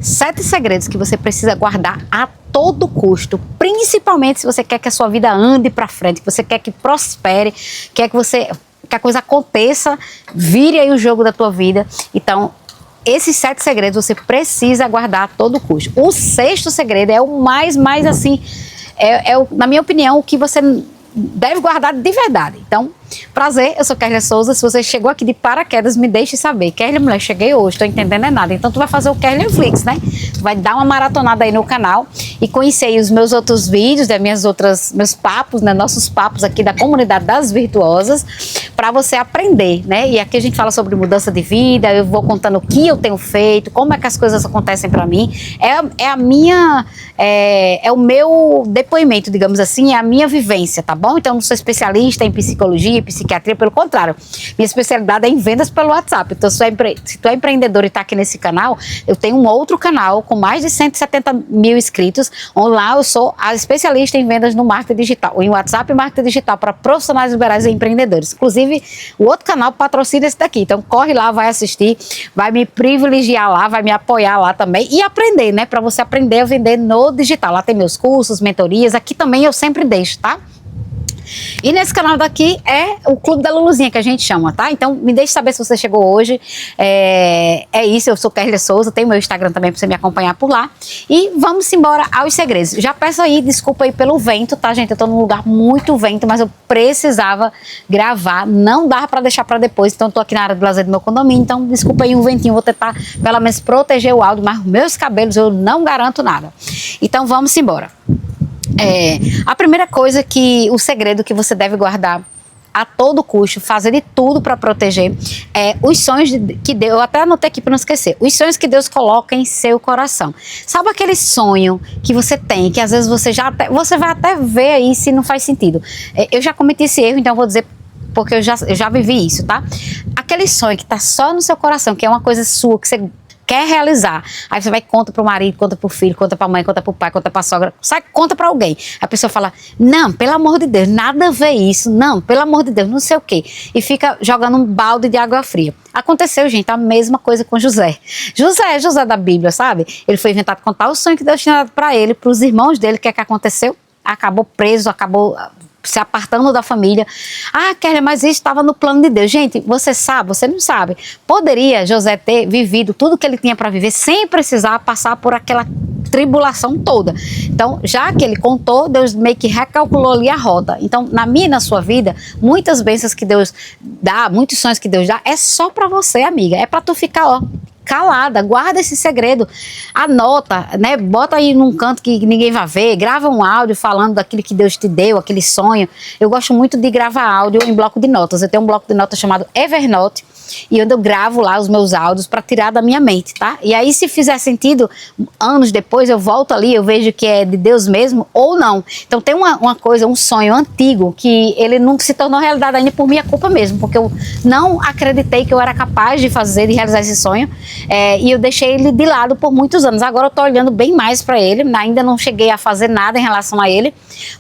7 segredos que você precisa guardar a todo custo, principalmente se você quer que a sua vida ande para frente, que você quer que prospere, quer que a coisa aconteça, vire aí o jogo da tua vida. Então, esses 7 segredos você precisa guardar a todo custo. O 6º segredo é o mais assim, na minha opinião, o que você deve guardar de verdade. Então, prazer, eu sou Kerlia Souza. Se você chegou aqui de paraquedas, me deixe saber. Kerlia, mulher, cheguei hoje, tô entendendo nada. Então tu vai fazer o Kerlia Flix, né? Tu vai dar uma maratonada aí no canal e conhecer aí os meus outros vídeos, meus papos, né? Nossos papos aqui da comunidade das virtuosas, para você aprender, né? E aqui a gente fala sobre mudança de vida, eu vou contando o que eu tenho feito, como é que as coisas acontecem para mim. É o meu depoimento, digamos assim, é a minha vivência, tá bom? Então eu não sou especialista em psicologia, psiquiatria, pelo contrário, minha especialidade é em vendas pelo WhatsApp. Então, se tu é empreendedor e está aqui nesse canal, eu tenho um outro canal com mais de 170 mil inscritos, onde lá eu sou a especialista em vendas no marketing digital, em WhatsApp e marketing digital para profissionais liberais e empreendedores. Inclusive, o outro canal patrocina esse daqui, então corre lá, vai assistir, vai me privilegiar lá, vai me apoiar lá também e aprender, né, para você aprender a vender no digital. Lá tem meus cursos, mentorias, aqui também eu sempre deixo, tá? E nesse canal daqui é o Clube da Luluzinha, que a gente chama, tá? Então me deixe saber se você chegou hoje. É isso, eu sou Kerlia Souza, tenho meu Instagram também para você me acompanhar por lá. E vamos embora aos segredos. Já peço aí, desculpa aí pelo vento, tá, gente? Eu tô num lugar muito vento, mas eu precisava gravar, não dava para deixar para depois. Então eu tô aqui na área de lazer do meu condomínio, então desculpa aí um ventinho, vou tentar pelo menos proteger o áudio, mas meus cabelos eu não garanto nada. Então vamos embora. A primeira coisa o segredo que você deve guardar a todo custo, fazer de tudo para proteger, os sonhos que Deus, eu até anotei aqui para não esquecer, os sonhos que Deus coloca em seu coração. Sabe aquele sonho que você tem, que às vezes você vai até ver aí se não faz sentido. Eu já cometi esse erro, então eu vou dizer porque eu já vivi isso, tá? Aquele sonho que tá só no seu coração, que é uma coisa sua, que você quer realizar, aí você vai e conta pro marido, conta pro filho, conta pra mãe, conta pro pai, conta pra sogra, conta pra alguém. A pessoa fala, não, pelo amor de Deus, nada a ver isso, não, pelo amor de Deus, não sei o quê. E fica jogando um balde de água fria. Aconteceu, gente, a mesma coisa com José. José da Bíblia, sabe? Ele foi inventado contar o sonho que Deus tinha dado pra ele, pros irmãos dele. O que é que aconteceu? Acabou preso, acabou se apartando da família. Ah, Kerlia, mas isso estava no plano de Deus. Gente, você sabe, você não sabe. Poderia José ter vivido tudo que ele tinha para viver sem precisar passar por aquela tribulação toda. Então, já que ele contou, Deus meio que recalculou ali a rota. Então, na minha e na sua vida, muitas bênçãos que Deus dá, muitos sonhos que Deus dá, é só para você, amiga. É para tu ficar, ó, calada, guarda esse segredo, anota, né, bota aí num canto que ninguém vai ver, grava um áudio falando daquilo que Deus te deu, aquele sonho. Eu gosto muito de gravar áudio em bloco de notas, eu tenho um bloco de notas chamado Evernote, e onde eu gravo lá os meus áudios para tirar da minha mente, tá? E aí, se fizer sentido, anos depois eu volto ali, eu vejo que é de Deus mesmo ou não. Então tem uma coisa, um sonho antigo que ele não se tornou realidade ainda por minha culpa mesmo, porque eu não acreditei que eu era capaz de realizar esse sonho, e eu deixei ele de lado por muitos anos. Agora eu tô olhando bem mais para ele, ainda não cheguei a fazer nada em relação a ele,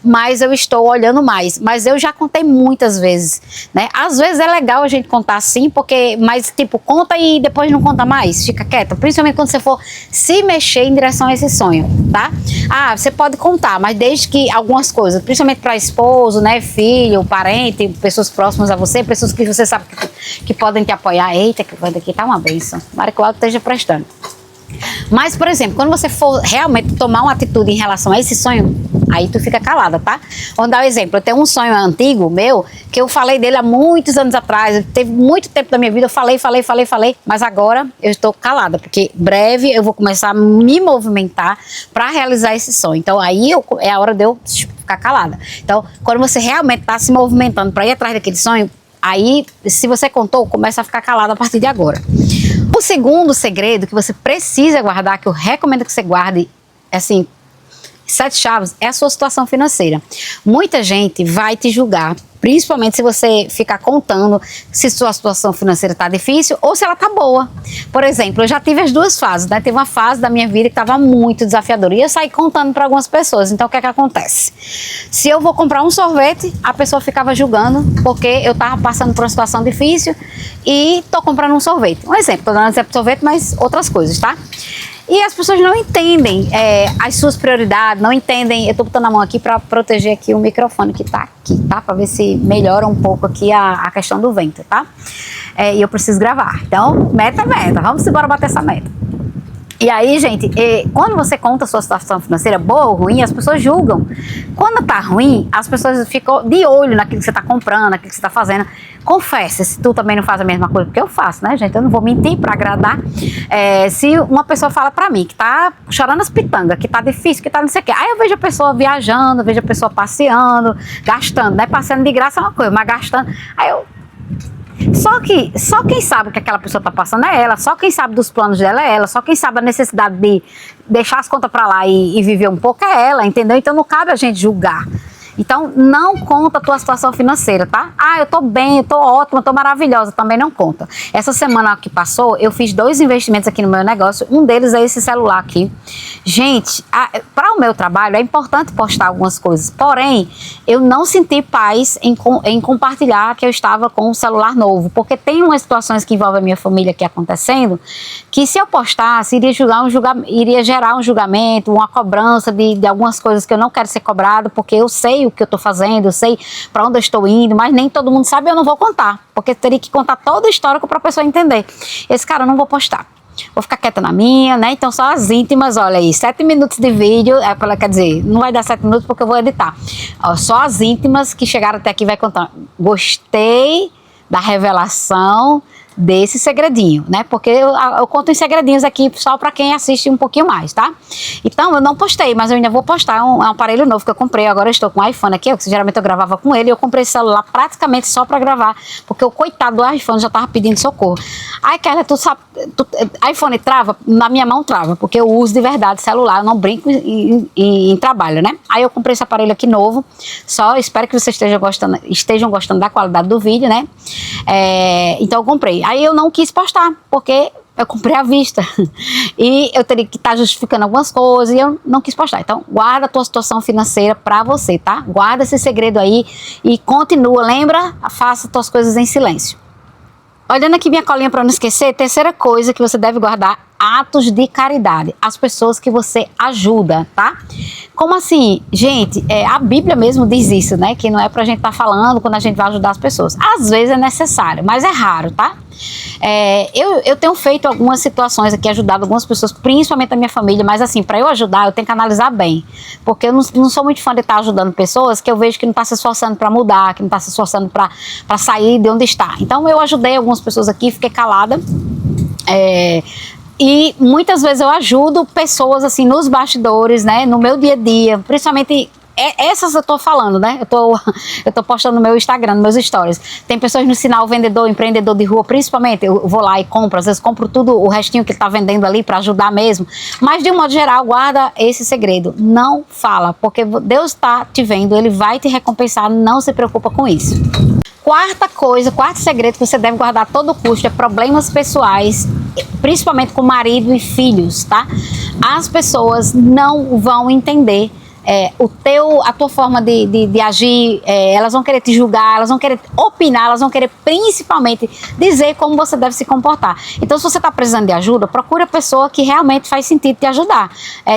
mas eu estou olhando mais. Mas eu já contei muitas vezes, né? Às vezes é legal a gente contar assim, mas tipo, conta e depois não conta mais, fica quieta, principalmente quando você for se mexer em direção a esse sonho, tá? Ah, você pode contar, mas desde que algumas coisas, principalmente para esposo, né, filho, parente, pessoas próximas a você, pessoas que você sabe que podem te apoiar. Eita, que coisa aqui tá uma bênção, tomara que o áudio esteja prestando. Mas, por exemplo, quando você for realmente tomar uma atitude em relação a esse sonho, aí tu fica calada, tá? Vamos dar um exemplo. Eu tenho um sonho antigo meu, que eu falei dele há muitos anos atrás, teve muito tempo da minha vida, eu falei, mas agora eu estou calada, porque breve eu vou começar a me movimentar para realizar esse sonho. Então aí é a hora de eu ficar calada. Então, quando você realmente está se movimentando para ir atrás daquele sonho, aí, se você contou, começa a ficar calada a partir de agora. O segundo segredo que você precisa guardar, que eu recomendo que você guarde, assim, 7 chaves, é a sua situação financeira. Muita gente vai te julgar, principalmente se você ficar contando se sua situação financeira está difícil ou se ela está boa. Por exemplo, eu já tive as duas fases, né? Teve uma fase da minha vida que estava muito desafiadora e eu saí contando para algumas pessoas. Então, o que é que acontece? Se eu vou comprar um sorvete, a pessoa ficava julgando porque eu estava passando por uma situação difícil e estou comprando um sorvete. Um exemplo, estou dando exemplo de sorvete, mas outras coisas, tá? E as pessoas não entendem as suas prioridades, não entendem. Eu tô botando a mão aqui para proteger aqui o microfone que tá aqui, tá? Para ver se melhora um pouco aqui a questão do vento, tá? E eu preciso gravar. Então, meta. Vamos embora bater essa meta. E aí, gente, quando você conta a sua situação financeira, boa ou ruim, as pessoas julgam. Quando tá ruim, as pessoas ficam de olho naquilo que você tá comprando, naquilo que você tá fazendo. Confessa, se tu também não faz a mesma coisa, porque eu faço, né, gente? Eu não vou mentir pra agradar. Se uma pessoa fala pra mim que tá chorando as pitangas, que tá difícil, que tá não sei o quê, aí eu vejo a pessoa viajando, vejo a pessoa passeando, gastando, né? Passeando de graça é uma coisa, mas gastando. Aí eu... Só quem sabe o que aquela pessoa tá passando é ela, só quem sabe dos planos dela é ela, só quem sabe a necessidade de deixar as contas pra lá e viver um pouco é ela, entendeu? Então não cabe a gente julgar. Então não conta a tua situação financeira, tá? Eu tô bem, eu tô ótima, eu tô maravilhosa, também não conta. Essa semana que passou, eu fiz 2 investimentos aqui no meu negócio, um deles é esse celular aqui. Gente, para o meu trabalho é importante postar algumas coisas, porém, eu não senti paz em compartilhar que eu estava com um celular novo, porque tem umas situações que envolvem a minha família aqui acontecendo, que se eu postasse, iria gerar um julgamento, uma cobrança de algumas coisas que eu não quero ser cobrado, porque eu sei o que eu tô fazendo, eu sei para onde eu estou indo, mas nem todo mundo sabe, eu não vou contar, porque teria que contar todo o histórico para a pessoa entender. Esse cara eu não vou postar. Vou ficar quieta na minha, né? Então só as íntimas, olha aí, 7 minutos de vídeo, quer dizer, não vai dar 7 minutos porque eu vou editar. Só as íntimas que chegaram até aqui vai contar. Gostei da revelação desse segredinho, né? Porque eu conto em segredinhos aqui só para quem assiste um pouquinho mais, tá? Então eu não postei, mas eu ainda vou postar. É um aparelho novo que eu comprei, agora eu estou com o iPhone aqui, geralmente eu gravava com ele, eu comprei esse celular praticamente só para gravar, porque o coitado do iPhone já tava pedindo socorro. Aí, Kélia, tu sabe, iPhone trava? Na minha mão trava, porque eu uso de verdade celular, eu não brinco em trabalho, né? Aí eu comprei esse aparelho aqui novo, só espero que vocês estejam gostando da qualidade do vídeo, né? Então eu comprei. Aí eu não quis postar, porque eu comprei à vista e eu teria que estar justificando algumas coisas e eu não quis postar. Então guarda a tua situação financeira pra você, tá? Guarda esse segredo aí e continua, lembra? Faça tuas coisas em silêncio. Olhando aqui minha colinha para não esquecer, terceira coisa que você deve guardar: atos de caridade, as pessoas que você ajuda, tá? Como assim? Gente, a Bíblia mesmo diz isso, né? Que não é pra gente estar falando quando a gente vai ajudar as pessoas. Às vezes é necessário, mas é raro, tá? Eu tenho feito algumas situações aqui, ajudado algumas pessoas, principalmente a minha família, mas assim, para eu ajudar, eu tenho que analisar bem, porque eu não sou muito fã de estar ajudando pessoas que eu vejo que não está se esforçando para mudar, que não está se esforçando para sair de onde está. Então eu ajudei algumas pessoas aqui, fiquei calada, e muitas vezes eu ajudo pessoas assim nos bastidores, né, no meu dia a dia, principalmente essas eu tô falando, né? Eu tô postando no meu Instagram, nos meus stories. Tem pessoas no sinal vendedor, empreendedor de rua, principalmente. Eu vou lá e compro, às vezes compro tudo, o restinho que ele tá vendendo ali para ajudar mesmo. Mas de um modo geral, guarda esse segredo. Não fala, porque Deus tá te vendo, Ele vai te recompensar, não se preocupa com isso. Quarto segredo que você deve guardar a todo custo é problemas pessoais, principalmente com marido e filhos, tá? As pessoas não vão entender a tua forma de agir, elas vão querer te julgar, elas vão querer opinar, elas vão querer principalmente dizer como você deve se comportar. Então, se você está precisando de ajuda, procure a pessoa que realmente faz sentido te ajudar.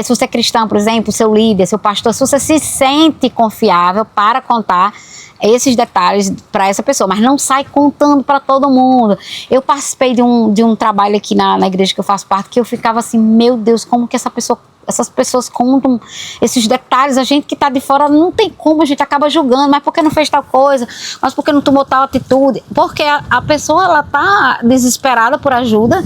Se você é cristão, por exemplo, seu líder, seu pastor, se você se sente confiável para contar esses detalhes para essa pessoa, mas não sai contando para todo mundo. Eu participei de um trabalho aqui na igreja que eu faço parte, que eu ficava assim, meu Deus, como que essas pessoas contam esses detalhes, a gente que está de fora não tem como, a gente acaba julgando, mas por que não fez tal coisa, mas por que não tomou tal atitude, porque a pessoa, ela tá desesperada por ajuda.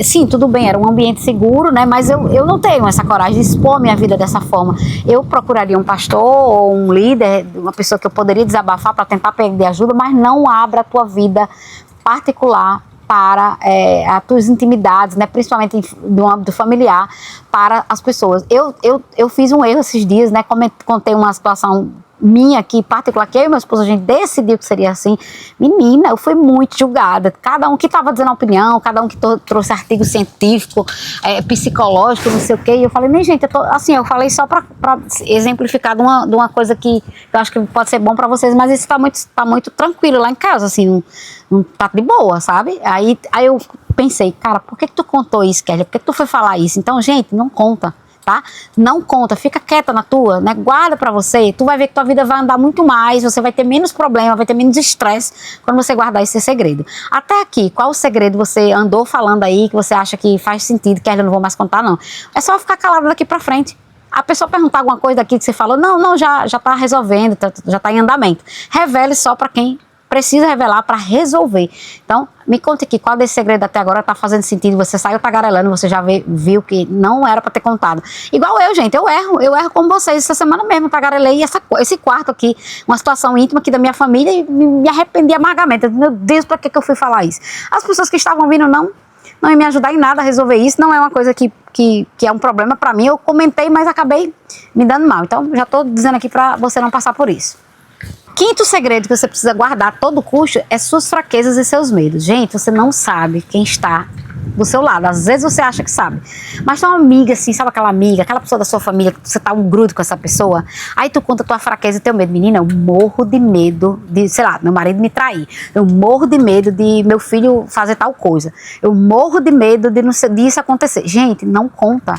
Sim, tudo bem, era um ambiente seguro, né, mas eu não tenho essa coragem de expor minha vida dessa forma. Eu procuraria um pastor ou um líder, uma pessoa que eu poderia desabafar para tentar pedir ajuda, mas não abra a tua vida particular para as tuas intimidades, né, principalmente do âmbito familiar, para as pessoas. Eu fiz um erro esses dias, né, contei uma situação minha aqui, particular, que eu e meu esposo, a gente decidiu que seria assim. Menina, eu fui muito julgada, cada um que estava dizendo a opinião, cada um que trouxe artigo científico, psicológico, não sei o quê, e eu falei, nem gente, eu falei só para exemplificar de uma coisa que eu acho que pode ser bom para vocês, mas isso tá muito tranquilo lá em casa, assim, não tá de boa, sabe? Aí eu pensei, cara, por que tu contou isso, Kelly? Por que tu foi falar isso? Então, gente, não conta. Tá? Não conta, fica quieta na tua, né? Guarda pra você, tu vai ver que tua vida vai andar muito mais, você vai ter menos problema, vai ter menos estresse quando você guardar esse segredo. Até aqui, qual o segredo você andou falando aí que você acha que faz sentido, que eu não vou mais contar, não? É só ficar calado daqui pra frente. A pessoa perguntar alguma coisa daqui que você falou, não, já tá resolvendo, já tá em andamento. Revele só pra quem precisa revelar para resolver. Então, me conta aqui, qual desse segredo até agora tá fazendo sentido? Você saiu tagarelando, você já viu que não era para ter contado. Igual eu, gente, eu erro como vocês. Essa semana mesmo tagarelei esse quarto aqui, uma situação íntima aqui da minha família e me arrependi amargamente. Meu Deus, para que eu fui falar isso? As pessoas que estavam vindo não iam me ajudar em nada a resolver isso, não é uma coisa que é um problema para mim. Eu comentei, mas acabei me dando mal. Então, já tô dizendo aqui para você não passar por isso. Quinto segredo que você precisa guardar a todo custo é suas fraquezas e seus medos. Gente, você não sabe quem está do seu lado. Às vezes você acha que sabe. Mas tem uma amiga assim, sabe aquela amiga, aquela pessoa da sua família, que você tá um grudo com essa pessoa, aí tu conta a tua fraqueza e teu medo. Menina, eu morro de medo de, sei lá, meu marido me trair. Eu morro de medo de meu filho fazer tal coisa. Eu morro de medo de disso acontecer. Gente, não conta.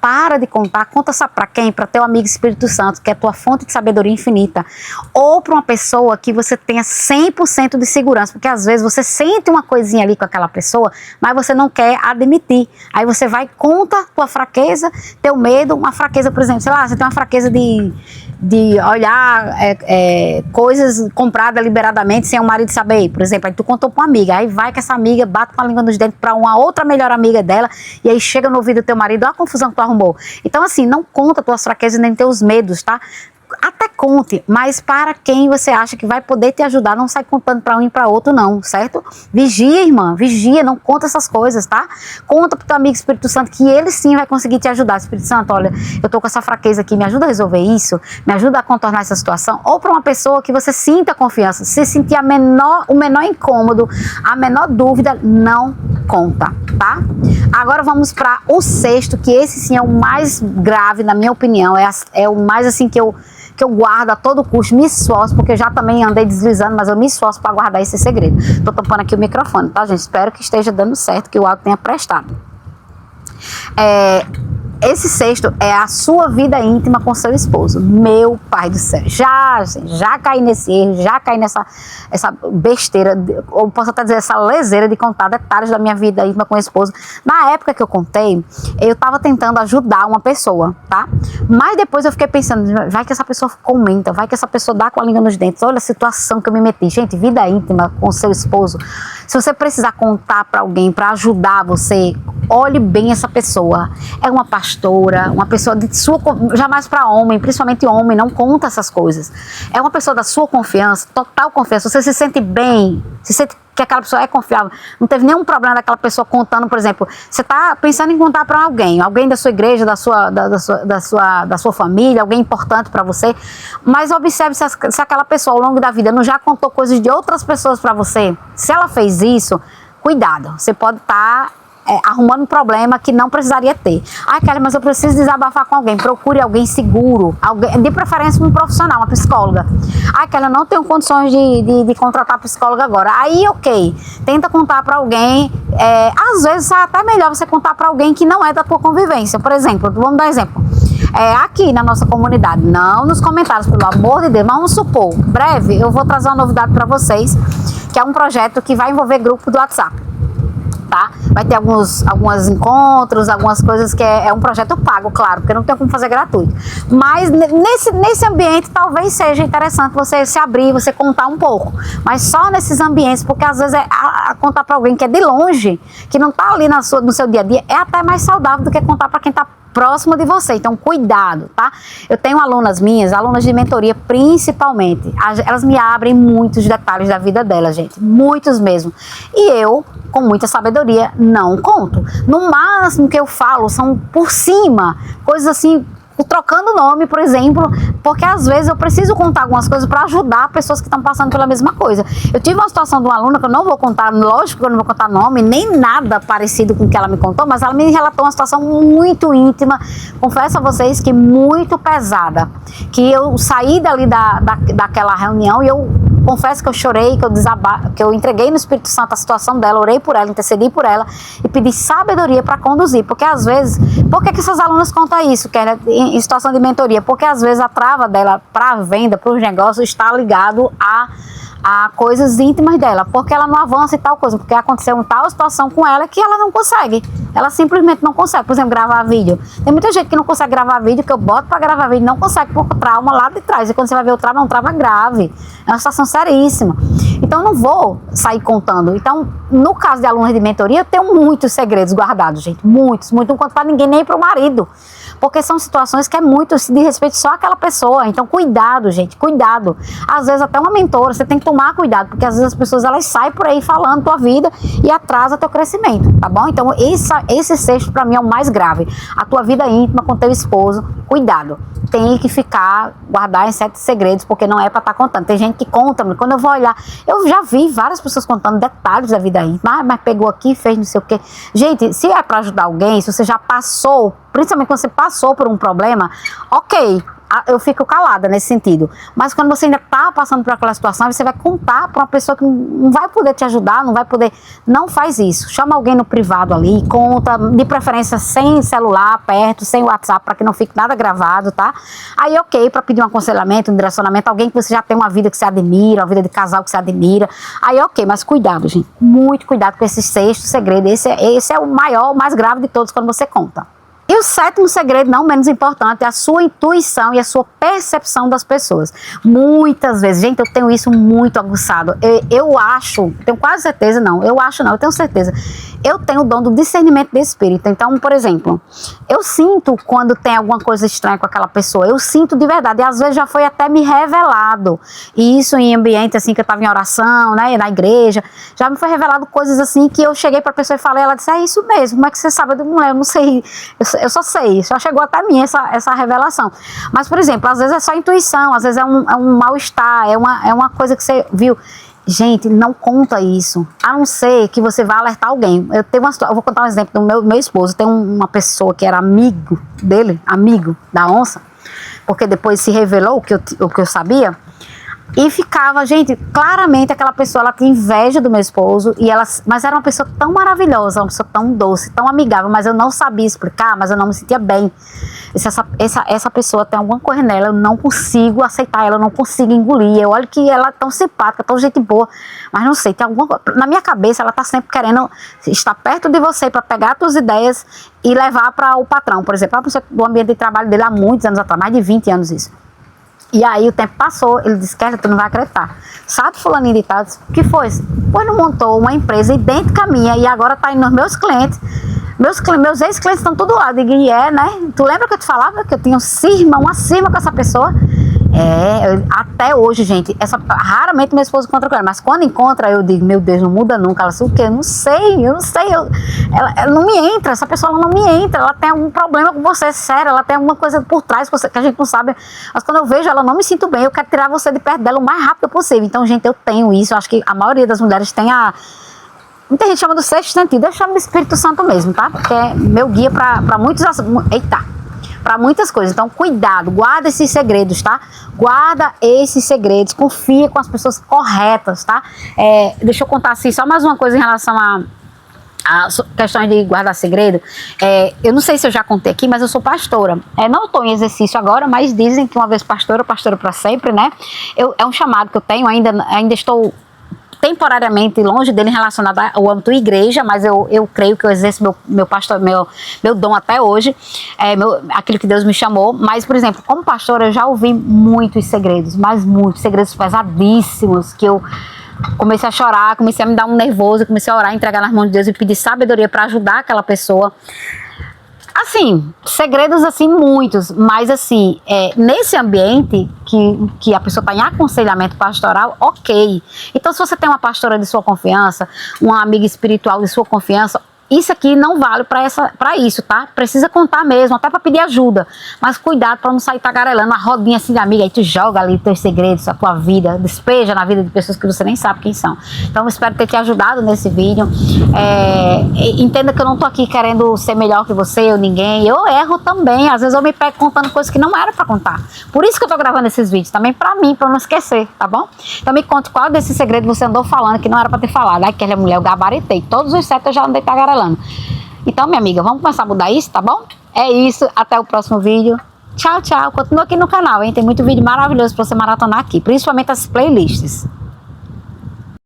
Para de contar, conta só para quem? Para teu amigo Espírito Santo, que é tua fonte de sabedoria infinita. Ou para uma pessoa que você tenha 100% de segurança, porque às vezes você sente uma coisinha ali com aquela pessoa, mas você não quer admitir. Aí você vai, conta tua fraqueza, teu medo, uma fraqueza, por exemplo, sei lá, você tem uma fraqueza de olhar coisas compradas liberadamente sem o marido saber, por exemplo, aí tu contou pra uma amiga, aí vai que essa amiga bate com a língua nos dentes pra uma outra melhor amiga dela, e aí chega no ouvido do teu marido, olha a confusão que tu arrumou. Então assim, não conta tuas fraquezas nem teus medos, tá? Até conte, mas para quem você acha que vai poder te ajudar, não sai contando para um e para outro não, certo? Vigia, irmã, vigia, não conta essas coisas, tá? Conta pro teu amigo Espírito Santo que ele sim vai conseguir te ajudar. Espírito Santo, olha, eu tô com essa fraqueza aqui, me ajuda a resolver isso, me ajuda a contornar essa situação. Ou para uma pessoa que você sinta confiança, se sentir o menor incômodo, a menor dúvida, não conta, tá? Agora vamos para o sexto, que esse sim é o mais grave, na minha opinião, é o mais assim que eu guardo a todo custo, me esforço, porque eu já também andei deslizando, mas eu me esforço para guardar esse segredo. Tô tampando aqui o microfone, tá, gente? Espero que esteja dando certo, que o áudio tenha prestado. Esse sexto é a sua vida íntima com seu esposo. Meu pai do céu, já caí nesse erro, já caí nessa besteira, ou posso até dizer essa leseira de contar detalhes da minha vida íntima com o esposo. Na época que eu contei, eu tava tentando ajudar uma pessoa, tá? Mas depois eu fiquei pensando, vai que essa pessoa comenta, vai que essa pessoa dá com a língua nos dentes, olha a situação que eu me meti. Gente, vida íntima com seu esposo, se você precisar contar para alguém, para ajudar você, olhe bem essa pessoa. É uma pastora, uma pessoa de sua, jamais para homem, principalmente homem, não conta essas coisas. É uma pessoa da sua confiança, total confiança. Você se sente bem, se sente que aquela pessoa é confiável, não teve nenhum problema daquela pessoa contando, por exemplo, você está pensando em contar para alguém da sua igreja, da sua família, alguém importante para você, mas observe se aquela pessoa ao longo da vida não já contou coisas de outras pessoas para você. Se ela fez isso, cuidado, você pode estar arrumando um problema que não precisaria ter. Ah, Kelly, mas eu preciso desabafar com alguém. Procure alguém seguro, de preferência um profissional, uma psicóloga. Ah, Kelly, eu não tenho condições de contratar psicóloga agora. Aí, ok, tenta contar para alguém. Às vezes é até melhor você contar para alguém que não é da tua convivência. Por exemplo, vamos dar um exemplo. Aqui na nossa comunidade, não nos comentários, pelo amor de Deus, mas vamos supor, breve eu vou trazer uma novidade para vocês, que é um projeto que vai envolver grupo do WhatsApp. Tá? Vai ter alguns encontros, algumas coisas que é um projeto pago, claro, porque não tem como fazer gratuito. Mas nesse ambiente talvez seja interessante você se abrir, você contar um pouco. Mas só nesses ambientes, porque às vezes contar para alguém que é de longe, que não está ali no seu dia a dia, é até mais saudável do que contar para quem está próximo de você. Então cuidado, tá? Eu tenho alunas minhas, alunas de mentoria principalmente, elas me abrem muitos detalhes da vida delas, gente, muitos mesmo, e eu, com muita sabedoria, não conto. No máximo que eu falo são por cima, coisas assim, trocando nome, por exemplo, porque às vezes eu preciso contar algumas coisas para ajudar pessoas que estão passando pela mesma coisa. Eu tive uma situação de uma aluna que eu não vou contar, lógico que eu não vou contar nome, nem nada parecido com o que ela me contou, mas ela me relatou uma situação muito íntima, confesso a vocês que muito pesada, que eu saí dali daquela reunião e eu confesso que eu chorei, que eu entreguei no Espírito Santo a situação dela, orei por ela, intercedi por ela e pedi sabedoria para conduzir, porque às vezes, por que essas alunas contam isso, Kélia, em situação de mentoria? Porque às vezes a trava dela para a venda, para os negócios, está ligado a coisas íntimas dela, porque ela não avança e tal coisa, porque aconteceu uma tal situação com ela que ela não consegue, ela simplesmente não consegue, por exemplo, gravar vídeo. Tem muita gente que não consegue gravar vídeo, que eu boto para gravar vídeo, não consegue por trauma lá de trás, e quando você vai ver o trauma, é um trauma grave, é uma situação seríssima. Então eu não vou sair contando. Então, no caso de alunos de mentoria, eu tenho muitos segredos guardados, gente, muitos, não conto para ninguém, nem para o marido, porque são situações que é muito de respeito só àquela pessoa. Então cuidado, gente, cuidado. Às vezes até uma mentora, você tem que tomar cuidado, porque às vezes as pessoas elas saem por aí falando tua vida e atrasa teu crescimento, tá bom? Então esse sexto para mim é o mais grave. A tua vida íntima com teu esposo, cuidado. Tem que guardar em certos segredos, porque não é para estar contando. Tem gente que conta, quando eu vou olhar, eu já vi várias pessoas contando detalhes da vida íntima, mas pegou aqui, fez não sei o quê. Gente, se é para ajudar alguém, se você já passou, principalmente quando você passou por um problema, ok, eu fico calada nesse sentido. Mas quando você ainda está passando por aquela situação, você vai contar para uma pessoa que não vai poder te ajudar, não vai poder. Não faz isso. Chama alguém no privado ali, conta, de preferência sem celular perto, sem WhatsApp, para que não fique nada gravado, tá? Aí, ok, para pedir um aconselhamento, um direcionamento, alguém que você já tem uma vida que você admira, uma vida de casal que você admira. Aí, ok, mas cuidado, gente. Muito cuidado com esse sexto segredo. Esse é o maior, o mais grave de todos quando você conta. E o sétimo segredo, não menos importante, é a sua intuição e a sua percepção das pessoas. Muitas vezes, gente, eu tenho isso muito aguçado. Eu acho, tenho quase certeza, não, eu tenho certeza. Eu tenho o dom do discernimento de espírito. Então, por exemplo, eu sinto quando tem alguma coisa estranha com aquela pessoa. Eu sinto de verdade. E às vezes já foi até me revelado. E isso em ambiente assim, que eu estava em oração, né, na igreja. Já me foi revelado coisas assim que eu cheguei para a pessoa e falei. Ela disse, é isso mesmo. Como é que você sabe? Eu não sei. Eu só sei. Só chegou até mim essa revelação. Mas, por exemplo, às vezes é só intuição. Às vezes é um mal-estar. É uma coisa que você viu. Gente, não conta isso, a não ser que você vá alertar alguém. Eu vou contar um exemplo do meu esposo. Tem uma pessoa que era amigo dele, amigo da onça, porque depois se revelou o que eu sabia. E ficava, gente, claramente aquela pessoa, ela tinha inveja do meu esposo, mas era uma pessoa tão maravilhosa, uma pessoa tão doce, tão amigável, mas eu não sabia explicar, mas eu não me sentia bem. Essa pessoa tem alguma coisa nela, eu não consigo aceitar ela, eu não consigo engolir. Eu olho que ela é tão simpática, tão gente boa, mas não sei, tem alguma coisa. Na minha cabeça, ela tá sempre querendo estar perto de você para pegar as tuas ideias e levar para o patrão, por exemplo. Uma pessoa do ambiente de trabalho dele há muitos anos atrás, mais de 20 anos isso. E aí o tempo passou, ele disse, Kélia, tu não vai acreditar. Sabe fulaninho de tal? O que foi? Pois não montou uma empresa idêntica à minha e agora tá indo nos meus clientes. Meus ex-clientes estão tudo lá. Eu digo, né? Tu lembra que eu te falava que eu tinha uma cisma com essa pessoa? Até hoje, gente, raramente meu esposo encontra com ela, mas quando encontra, eu digo, meu Deus, não muda nunca. Ela disse, o quê? Eu não sei, ela não me entra, essa pessoa ela não me entra, ela tem algum problema com você, sério, ela tem alguma coisa por trás que a gente não sabe, mas quando eu vejo ela, eu não me sinto bem, eu quero tirar você de perto dela o mais rápido possível. Então, gente, eu tenho isso, eu acho que a maioria das mulheres tem muita gente chama do sexto sentido, eu chamo de Espírito Santo mesmo, tá? Porque é meu guia para muitos... para muitas coisas. Então, cuidado, guarda esses segredos, tá? Guarda esses segredos, confia com as pessoas corretas, tá? Deixa eu contar assim, só mais uma coisa em relação a questões de guardar segredo. Eu não sei se eu já contei aqui, mas eu sou pastora. Não estou em exercício agora, mas dizem que uma vez pastora para sempre, né? É um chamado que eu tenho, ainda estou temporariamente longe dele relacionado ao âmbito igreja, mas eu creio que eu exerço meu dom até hoje, aquilo que Deus me chamou. Mas, por exemplo, como pastora, eu já ouvi muitos segredos, mas muitos segredos pesadíssimos, que eu comecei a chorar, comecei a me dar um nervoso, comecei a orar, entregar nas mãos de Deus e pedir sabedoria para ajudar aquela pessoa. Assim, segredos assim, muitos, mas assim, nesse ambiente que a pessoa está em aconselhamento pastoral, ok. Então, se você tem uma pastora de sua confiança, uma amiga espiritual de sua confiança, isso aqui não vale para isso, tá? Precisa contar mesmo, até para pedir ajuda. Mas cuidado para não sair tagarelando uma rodinha assim de amiga. Aí tu joga ali teus segredos, a tua vida, despeja na vida de pessoas que você nem sabe quem são. Então eu espero ter te ajudado nesse vídeo. Entenda que eu não tô aqui querendo ser melhor que você ou ninguém. Eu erro também. Às vezes eu me pego contando coisas que não era para contar. Por isso que eu tô gravando esses vídeos também, para mim, para não esquecer, tá bom? Então me conte qual desses segredos você andou falando que não era para ter falado. Aquela mulher, eu gabaritei. Todos os 7 eu já andei tagarelando. Então, minha amiga, vamos começar a mudar isso, tá bom? É isso, até o próximo vídeo. Tchau, tchau. Continua aqui no canal, hein? Tem muito vídeo maravilhoso pra você maratonar aqui, principalmente as playlists.